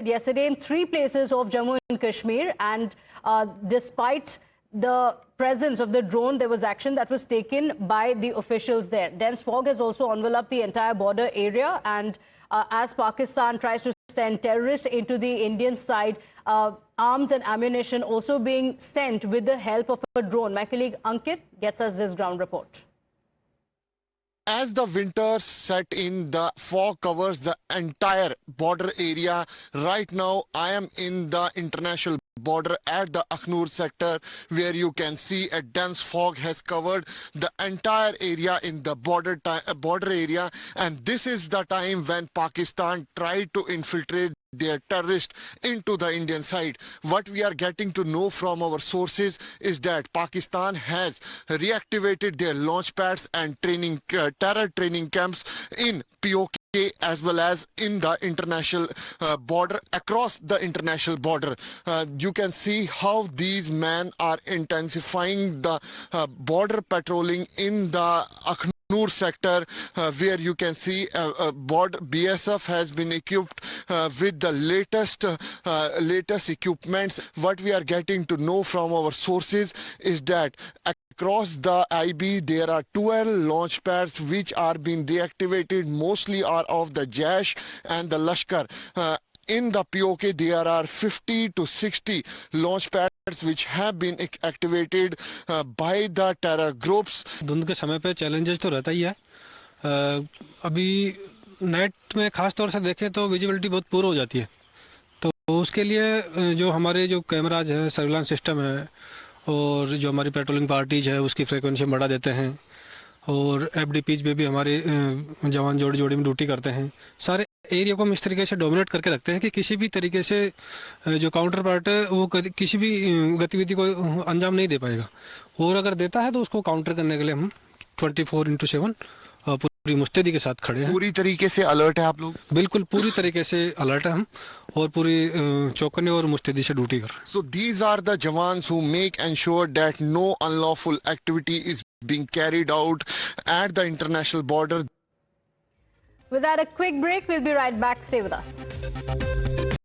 yesterday in 3 places of Jammu and Kashmir, and despite the presence of the drone, there was action that was taken by the officials there. Dense fog has also enveloped the entire border area, and as Pakistan tries to send terrorists into the Indian side, arms and ammunition also being sent with the help of a drone. My colleague Ankit gets us this ground report. As the winters set in, the fog covers the entire border area. Right now, I am in the international border at the Akhnur sector, where you can see a dense fog has covered the entire area in the border area. And this is the time when Pakistan tried to infiltrate their terrorists into the Indian side. What we are getting to know from our sources is that Pakistan has reactivated their launch pads and terror training camps in POK as well as in the international border, across the international border. You can see how these men are intensifying the border patrolling in the Akhnur sector, where you can see BSF has been equipped with the latest equipments. What we are getting to know from our sources is that across the IB, there are 12 launch pads which are being reactivated, mostly are of the Jaish and the Lashkar. In the POK, there are 50 to 60 launch pads which have been activated by the terror groups. धुंध के समय पे challenges तो रहता ही है. अभी net में खास तौर से देखें तो विजिबिलिटी बहुत पुअर हो जाती है. तो उसके लिए जो हमारे जो कैमराज है, सर्विलांस सिस्टम है और जो हमारी पेट्रोलिंग पार्टीज है उसकी फ्रीक्वेंसी बढ़ा देते हैं. और FDPs पे भी हमारे जवान जोड़ी में ड्यूटी करते हैं. सारे एरिया को हम इस तरीके से डोमिनेट करके रखते हैं कि किसी भी तरीके से जो काउंटर पार्ट है वो किसी भी गतिविधि को अंजाम नहीं दे पाएगा. और अगर देता है तो उसको काउंटर करने के लिए हम 24/7 पूरी मुस्तैदी के साथ खड़े हैं. पूरी तरीके से अलर्ट है आप लोग? बिल्कुल पूरी तरीके से अलर्ट है हम और पूरी चौकन्ने और मुस्तैदी से ड्यूटी कर रहे हैं. So these are the jawans who make ensure that no unlawful activity is being carried out at the international border. Without a quick break, we'll be right back. Stay with us.